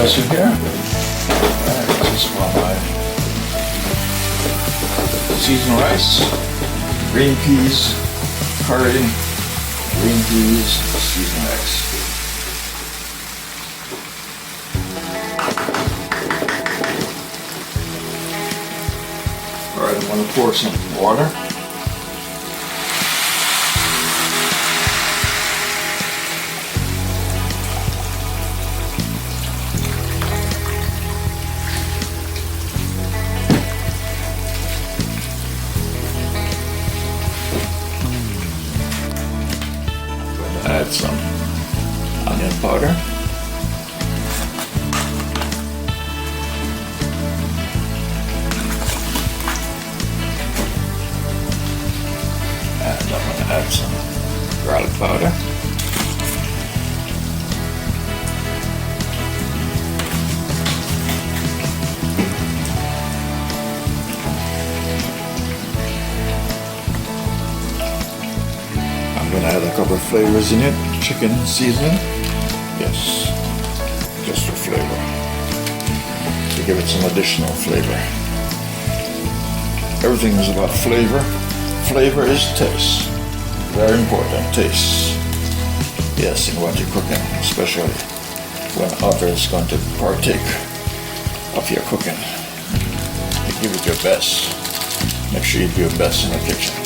dressing here. And this is for my seasoned rice, green peas, curry, green peas, seasoned rice. Alright, I'm going to pour some water. Add some onion powder. And I'm going to add some garlic powder. I'm going to add a couple of flavors in it. Chicken seasoning, yes, just for flavor, to give it some additional flavor. Everything is about flavor. Flavor is taste. Very important, taste. Yes, in what you're cooking, especially when others are going to partake of your cooking. You give it your best. Make sure you do your best in the kitchen.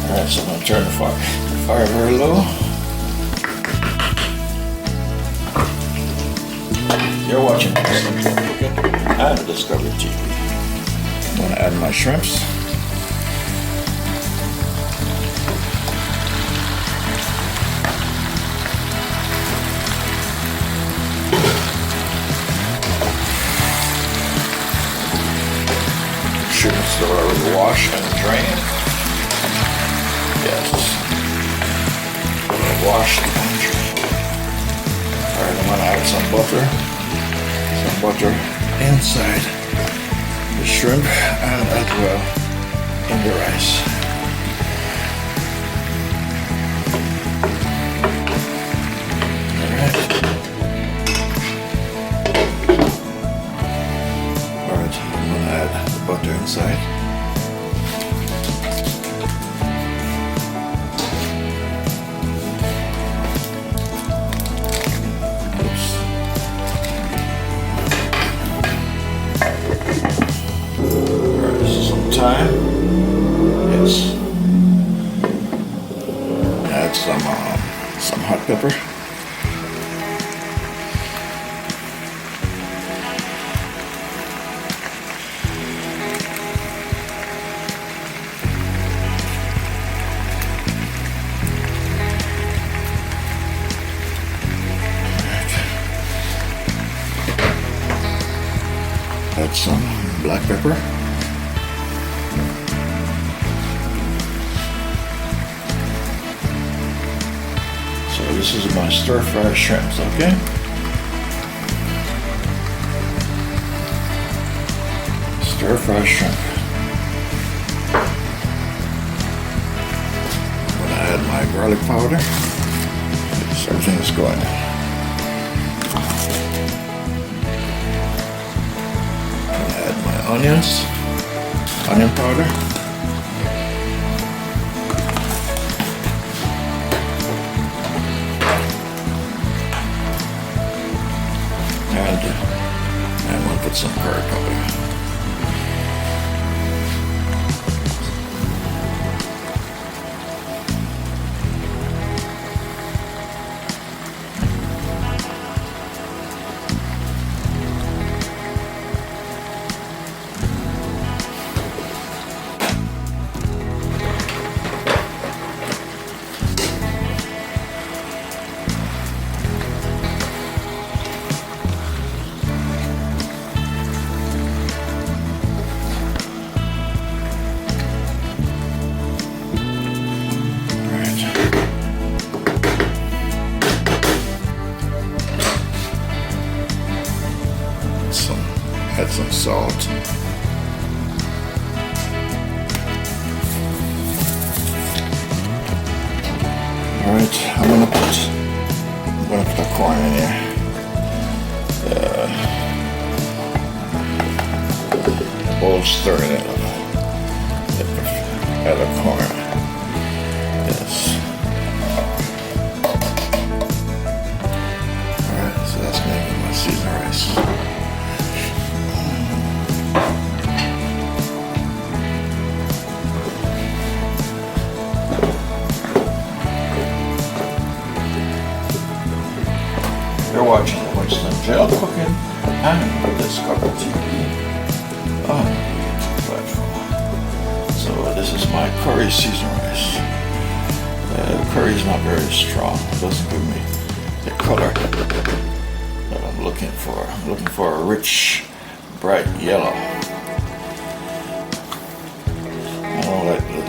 Alright, so I'm going to turn the fire very low. You're watching Winston Cooking and Discovery TV. I'm going to add my shrimps. Shrimps are already washed and drained. Yes. Washed and drained. Alright, I'm going to add some butter. Some butter inside the shrimp and as well in the rice. Alright, I'm going to add the butter inside. Thyme, yes. Add some hot pepper. Add some black pepper. So this is my stir-fried shrimps, okay? Stir-fried shrimp. I'm gonna add my garlic powder. So everything is going. I'm gonna add my onions, onion powder. And I'm going to put some curry powder. salt. Alright, I'm gonna put the corn in here. Bowl stirring it up. Add the corn. Yes. Alright, so that's making my seasoned rice. You're watching the Winston Jail Cooking and Discover TV on YouTube platform. So this is my curry seasoned rice. The curry is not very strong. It doesn't give me the color that I'm looking for. I'm looking for a rich, bright yellow. I don't like the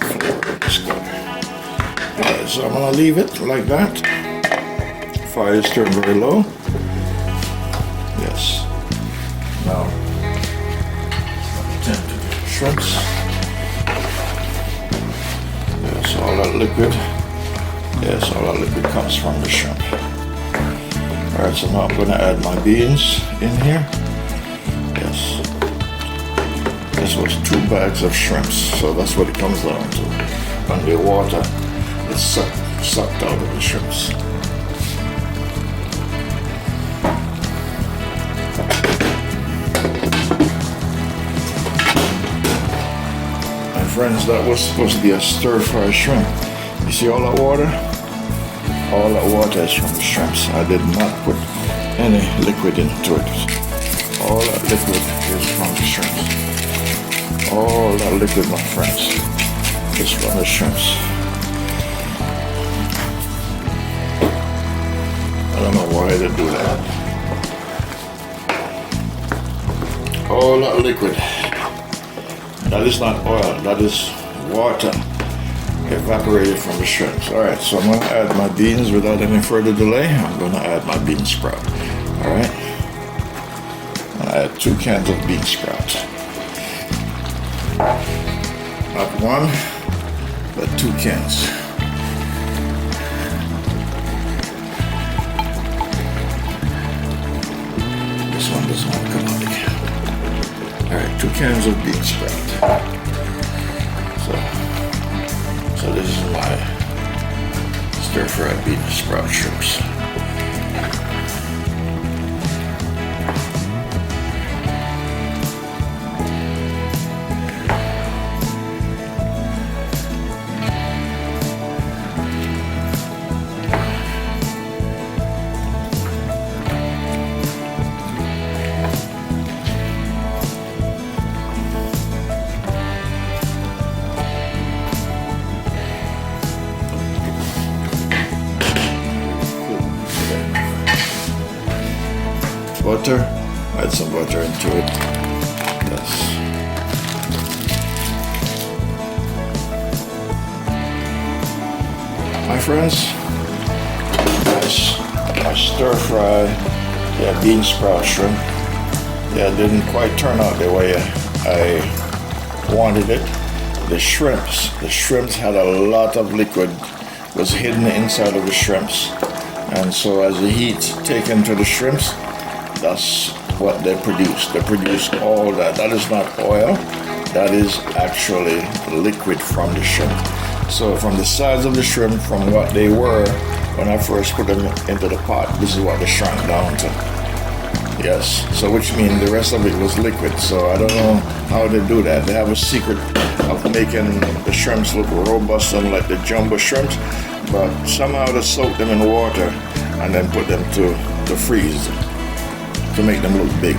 flavor of this color. Alright, so I'm gonna leave it like that. Fire is turned very low. Yes. Now, attend to the shrimps. Yes, all that liquid. Yes, all that liquid comes from the shrimp. Alright, so now I'm going to add my beans in here. Yes. This was 2 bags of shrimps, so that's what it comes down to. When the water is sucked out of the shrimps. Friends, that was supposed to be a stir-fry shrimp. You see all that water? All that water is from the shrimps. I did not put any liquid into it. All that liquid is from the shrimps. All that liquid, my friends, is from the shrimps. I don't know why they do that. All that liquid. That is not oil, that is water evaporated from the shrimps. Alright, so I'm going to add my beans without any further delay. I'm going to add my bean sprout. Alright, I add 2 cans of bean sprout. Not 1, but 2 cans. This one doesn't want to come out again. Alright, 2 cans of bean sprout. So this is my stir-fried bean sprout shrimps. Butter, add some butter into it. Yes. My friends, I stir fry bean sprout shrimp. Yeah, it didn't quite turn out the way I wanted it. The shrimps had a lot of liquid, was hidden inside of the shrimps. And so as the heat taken to the shrimps, that's what they produce. They produce all that. That is not oil. That is actually liquid from the shrimp. So from the size of the shrimp, from what they were when I first put them into the pot, this is what they shrunk down to. Yes. So which means the rest of it was liquid. So I don't know how they do that. They have a secret of making the shrimps look robust and like the jumbo shrimps, but somehow they soak them in water and then put them to the freeze to make them look big.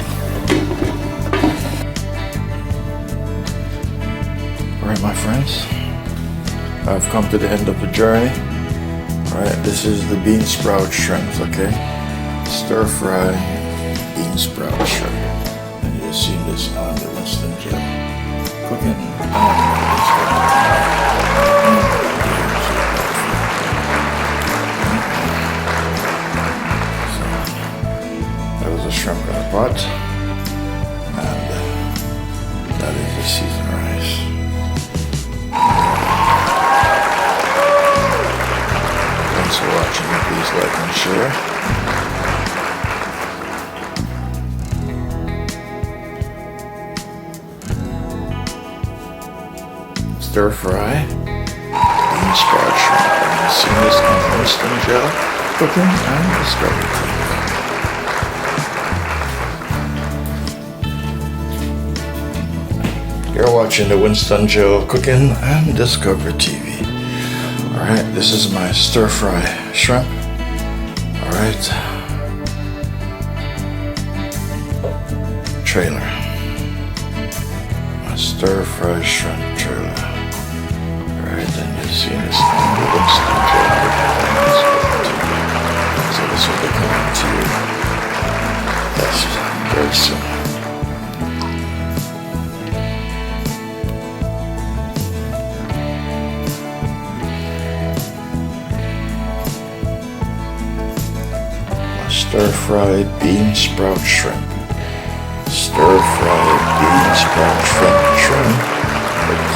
Alright, my friends, I've come to the end of the journey. Alright, this is the bean sprout shrimps, okay? Stir fry bean sprout shrimp. And you've seen this on the Winston Jail Cooking. Shrimp in a pot. making sure. Stir fry. Bean sprout shrimp. I've seen this on Winston gel cooking and discovery TV. You're watching the Winston Joe Cooking and Discovery TV. Alright, this is my stir fry shrimp. Alright. Trailer. My stir fry shrimp trailer. Alright, and you've seen this on the Winston Joe Cooking and Discovery TV. So this will be coming to you. Yes, very soon. Stir-fried bean sprout shrimp. Stir-fried bean sprout shrimp with